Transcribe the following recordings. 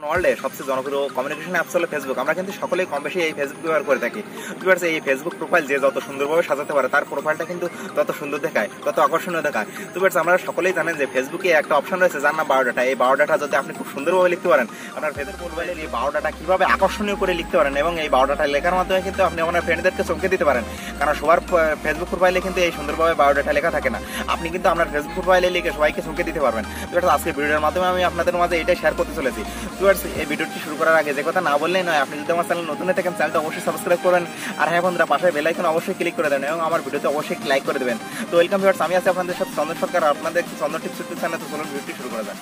ওয়ার্ল্ডে সবচেয়ে জনপ্রিয় কমিউনিকেশন অ্যাপস হলো ফেসবুক। আমরা কিন্তু সকলেই কম বেশি এই ফেসবুক ব্যবহার করে থাকি। এই ফেসবুক প্রোফাইল যে যত সুন্দরভাবে সাজাতে পারে তার প্রোফাইলটা কিন্তু তত সুন্দর দেখায়, তত আকর্ষণীয় দেখায়। আমরা সকলেই জানেন যে ফেসবুকে একটা অপশন রয়েছে যার নাম বায়োডাটা। এই বায়োডাটা যদি আপনি খুব সুন্দরভাবে লিখতে পারেন, আপনার ফেসবুক প্রোফাইলের এই বায়োডাটা কিভাবে আকর্ষণীয় করে লিখতে পারেন এবং এই বায়োডাটা লেখার মাধ্যমে কিন্তু আপনি আপনার ফ্রেন্ডদেরকে চমকে দিতে পারেন। কারণ সবার ফেসবুক প্রোফাইলে কিন্তু এই সুন্দরভাবে বায়োডাটা লেখা থাকে না। আপনি কিন্তু আপনার ফেসবুক প্রোফাইলে লিখে সবাইকে চমকে দিতে পারবেন। আজকে ভিডিওর মাধ্যমে আমি আপনাদের মাঝে এটাই শেয়ার করতে চলেছি। এই ভিডিওটি শুরু করার আগে যে কথা না বললেই নয়, আপনি যদি আমার চ্যানেল নতুন হয়ে থাকেন চ্যানেলটা অবশ্যই সাবস্ক্রাইব করেন, আর হ্যাঁ বন্ধুরা পাশে বেল আইকন অবশ্যই ক্লিক করে দেবেন এবং আমার ভিডিওতে অবশ্যই লাইক করে দেবেন। তো ওয়েলকাম ভিউয়ার্স, আমি আছি আপনাদের সাথে চন্দন সরকার, আপনাদের চন্দন টিপস ইউটিউব চ্যানেলে। তো চলুন ভিডিওটি শুরু করা যাক।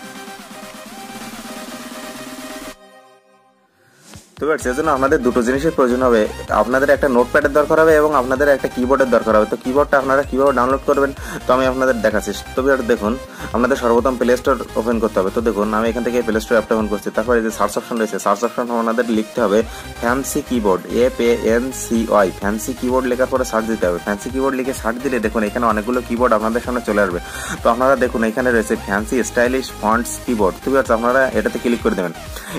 তো সেজন্য আপনাদের দুটো জিনিসের প্রয়োজন হবে। আপনাদের একটা নোটপ্যাডের দরকার হবে এবং আপনাদের একটা কিবোর্ডের দরকার হবে। তো কিবোর্ডটা আপনারা কিভাবে ডাউনলোড করবেন তো আমি আপনাদের দেখাচ্ছি। তো দেখুন, আপনাদের সর্বপ্রথম প্লে স্টোর ওপেন করতে হবে। তো দেখুন, আমি এখান থেকে প্লে স্টোর অ্যাপটা ওপেন করছি। তারপরে যে সার্চ অপশন রয়েছে, সার্চ অপশন আপনাদের লিখতে হবে fancy keyboard, FANCY, fancy keyboard লেখার পরে সার্চ দিতে হবে। ফ্যান্সি কিবোর্ড লিখে সার্চ দিলে দেখুন এখানে অনেকগুলো কিবোর্ড আপনাদের সামনে চলে আসবে। তো আপনারা দেখুন এখানে রয়েছে ফ্যান্সি স্টাইলিশ ফন্টস কিবোর্ড। তো আপনারা এটাতে ক্লিক করে দেবেন।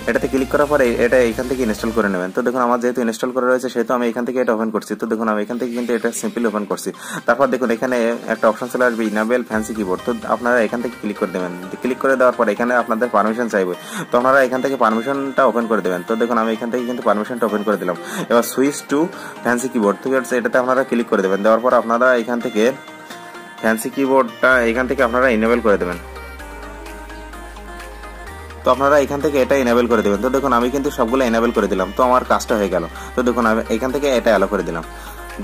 এটাতে ক্লিক করার পরে এটা এখান থেকে ইনস্টল করে নেবেন। তো দেখুন আমার যেহেতু ইনস্টল করা রয়েছে সেহেতু আমি এখান থেকে এটা ওপেন করছি। তো দেখুন আমি এখান থেকে কিন্তু এটা সিম্পলি ওপেন করছি। তারপর দেখুন এখানে একটা অপশন চলে আসবে ইনেবল ফ্যান্সি কিবোর্ড। তো আপনারা এখান থেকে ক্লিক করে দেবেন। ক্লিক করে দেওয়ার পর এখানে আপনাদের পারমিশন চাইবে। তো আপনারা এখান থেকে পারমিশনটা ওপেন করে দেবেন। তো দেখুন আমি এখান থেকে কিন্তু পারমিশনটা ওপেন করে দিলাম। এবার সুইচ টু ফ্যান্সি কিবোর্ড, তো এটাতে আপনারা ক্লিক করে দেবেন। দেওয়ার পর আপনারা এখান থেকে ফ্যান্সি কিবোর্ডটা এখান থেকে আপনারা ইনেবল করে দেবেন। তো আপনারা এখান থেকে এটা এনেবল করে দেবেন। তো দেখুন আমি কিন্তু সবগুলো এনেবল করে দিলাম। তো আমার কাজটা হয়ে গেল। তো দেখুন আমি এখান থেকে এটা অ্যালো করে দিলাম।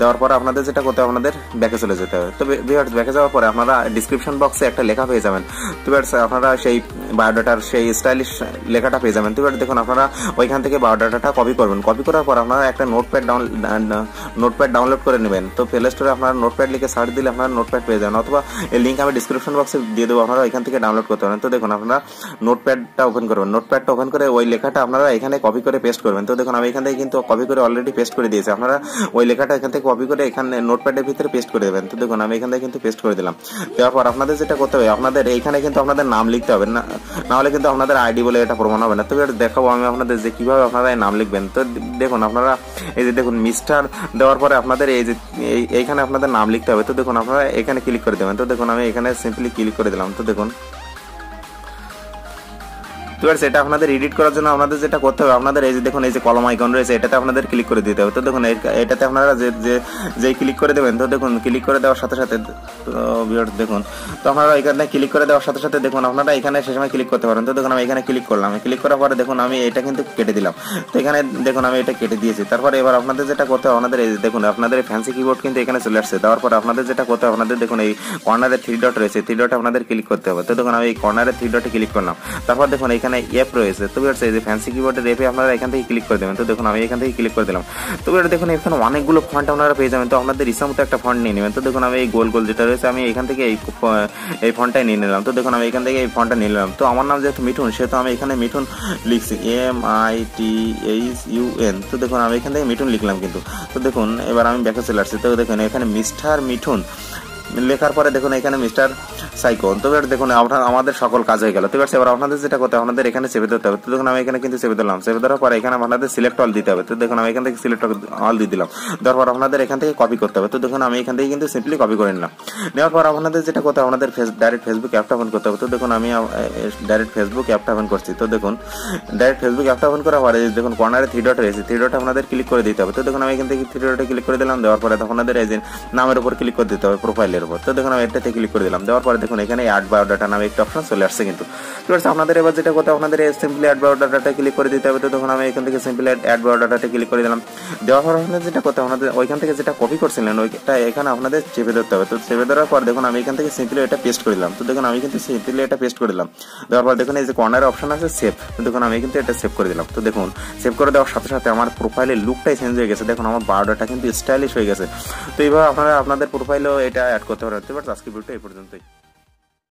দেওয়ার পরে আপনাদের যেটা করতে হবে, আপনাদের ব্যাকে চলে যেতে হবে। তো ভিউয়ার্স, ব্যাকে যাওয়ার পরে আপনারা ডিসক্রিপশন বক্সে একটা লেখা পেয়ে যাবেন। তো ভিউয়ার্স, আপনারা সেই বায়োডাটার সেই স্টাইলিশ লেখাটা পেয়ে যাবেন। তো ভিউয়ার্স দেখুন, আপনারা ওইখান থেকে বায়োডাটাটা কপি করবেন। কপি করার পর আপনারা একটা নোটপ্যাড ডাউনলোড করে নেবেন। তো প্লে স্টোরে আপনারা নোটপ্যাড লিখে সার্চ দিলে আপনারা নোটপ্যাড পেয়ে যাবেন, অথবা এই লিঙ্ক আমি ডিসক্রিপশন বক্সে দিয়ে দেবো, আপনারা এখান থেকে ডাউনলোড করতে পারেন। তো দেখুন আপনারা নোটপ্যাডটা ওপেন করবেন। নোটপ্যাডটা ওপেন করে ওই লেখাটা আপনারা এখানে কপি করে পেস্ট করবেন। তো দেখুন আমি এখান থেকে কিন্তু কপি করে অলরেডি পেস্ট করে দিয়েছি। আপনারা ওই লেখাটা এখান থেকে কপি করে এখানে নোটপ্যাডের ভিতরে পেস্ট করে দেবেন। তো দেখুন আমি এখান থেকে কিন্তু পেস্ট করে দিলাম। দেওয়ার পর আপনাদের যেটা করতে হবে, আপনাদের এইখানে কিন্তু আপনাদের নাম লিখতে হবে, না হলে কিন্তু আপনাদের আইডি বলে এটা প্রমাণ হবে না। তো দেখাবো আমি আপনাদের যে কিভাবে আপনারা নাম লিখবেন। তো দেখুন আপনারা এই যে দেখুন মিস্টার দেওয়ার পরে আপনাদের এই যে এইখানে আপনাদের নাম লিখতে হবে। তো দেখুন আপনারা এখানে ক্লিক করে দেবেন। তো দেখুন আমি এখানে সিম্পলি ক্লিক করে দিলাম। তো দেখুন এটা আপনাদের এডিট করার জন্য আপনাদের যেটা করতে হবে, আপনাদের এই যে দেখুন এই যে কলম আইকন রয়েছে এটাতে আপনাদের ক্লিক করে দিতে হবে। তো দেখুন এটাতে আপনারা যে ক্লিক করে দেবেন। তো দেখুন ক্লিক করে দেওয়ার সাথে সাথে দেখুন, তো আপনারা এখানে ক্লিক করে দেওয়ার সাথে সাথে দেখুন আপনারা এখানে সে সময় ক্লিক করতে পারেন। তো দেখুন আমি এখানে ক্লিক করলাম। ক্লিক করার পরে দেখুন আমি এটা কিন্তু কেটে দিলাম। তো এখানে দেখুন আমি এটা কেটে দিয়েছি। তারপরে এবার আপনাদের যেটা করতে হবে, আপনাদের এই দেখুন আপনাদের ফ্যান্সি কিবোর্ড কিন্তু এখানে চলে আসছে। দেওয়ার পরে আপনাদের যেটা করতে হবে, আপনাদের দেখুন এই কর্নারে 3 ডট রয়েছে, 3 ডট আপনাদের ক্লিক করতে হবে। তো দেখুন আমি এই কর্নারে 3 ডটে ক্লিক করলাম। তারপর দেখুন এখানে এফ রয়েছে। তো এই যে ফ্যান্সি কিবোর্ডের এফে আপনারা এখান থেকে ক্লিক করে দেবেন। তো দেখুন আমি এখান থেকে ক্লিক করে দিলাম। তো দেখুন এখানে অনেকগুলো ফন্ট আপনারা পেয়ে যাবেন। তো আপনাদের ইচ্ছা মতো একটা ফন্ট নিয়ে নেবেন। তো দেখুন আমি এই গোল গোল যেটা রয়েছে আমি এখান থেকে এই ফন্টটাই নিয়ে নিলাম। তো দেখুন আমি এখান থেকে এই ফন্টটা নিয়ে নিলাম। তো আমার নাম যেহেতু মিঠুন সেহেতু আমি এখানে মিঠুন লিখছি, MITHUN। তো দেখুন আমি এখান থেকে মিঠুন লিখলাম কিন্তু। তো দেখুন এবার আমি ব্যাকে চলে আসছি। তো দেখুন এখানে মিস্টার মিঠুন লেখার পরে দেখুন এখানে মিস্টার সাইকন। তো দেখুন আমাদের সকল কাজ হয়ে গেল। তো এবার আপনাদের যেটা করতে আপনাদের এখানে চেপে ধরতে হবে। তো দেখুন আমি এখানে কিন্তু চেপে দিলাম। চেপে দেওয়ার পরে এখানে আপনাদের সিলেক্ট অল দিতে হবে। তো দেখুন আমি এখান থেকে সিলেক্ট অল দিয়ে দিলাম। দেওয়ার পর আপনাদের এখান থেকে কপি করতে হবে। তো দেখুন আমি এখান থেকে কিন্তু সিম্পলি কপি করে নিলাম। নেওয়ার পর আপনাদের যেটা করতে আপনাদের ডাইরেক্ট ফেসবুক অ্যাপটা ওপেন করতে হবে। তো দেখুন আমি ডাইরেক্ট ফেসবুক অ্যাপটা ওপেন করছি। তো দেখুন ডাইরেক্ট ফেসবুক অ্যাপটা ওপেন করার পরে দেখুন কর্নারে 3 ডট রয়েছে, 3 ডট আপনাদের ক্লিক করে দিতে হবে। তো দেখুন আমি এখান থেকে 3 ডটে ক্লিক করে দিলাম। দেওয়ার পরে আপনাদের এই যে নামের উপর ক্লিক করে দিতে হবে, প্রোফাইলের উপর। তো দেখুন আমি এটাতে ক্লিক করে দিলাম। দেওয়ার পরে দেখুন এখানে অ্যাড বায়োডাটা নামে একটা অপশন চলে আসছে কিন্তু। তো আপনাদের এবার যেটা করতে আপনাদের সিম্পলি অ্যাড বায়োডাটাতে ক্লিক করে দিতে হবে। তো দেখুন আমি এখান থেকে সিম্পলি অ্যাড বায়োডাটাতে ক্লিক করে দিলাম। দেওয়ার পর আপনাদের যেটা করতে আপনাদের ওইখান থেকে যেটা কপি করছিলেন ওইটা এখানে আপনাদের চেপে ধরতে হবে। তো চেপে ধরার পর দেখুন আমি এখান থেকে সিম্পলি এটা পেস্ট করে দিলাম। তো দেখুন আমি কিন্তু সিম্পলি এটা পেস্ট করে দিলাম। দেওয়ার পর দেখুন এই যে কর্নারে অপশন আছে সেভ। তো দেখুন আমি কিন্তু এটা সেভ করে দিলাম। তো দেখুন সেভ করে দেওয়ার সাথে সাথে আমার প্রোফাইলের লুকটাই চেঞ্জ হয়ে গেছে। দেখুন আমার বায়োডাটা কিন্তু স্টাইলিশ হয়ে গেছে। তো এইভাবে আপনারা আপনাদের প্রোফাইলেও এটা অ্যাড করতে পারেন। আজকে ভিডিওটা এই পর্যন্তই।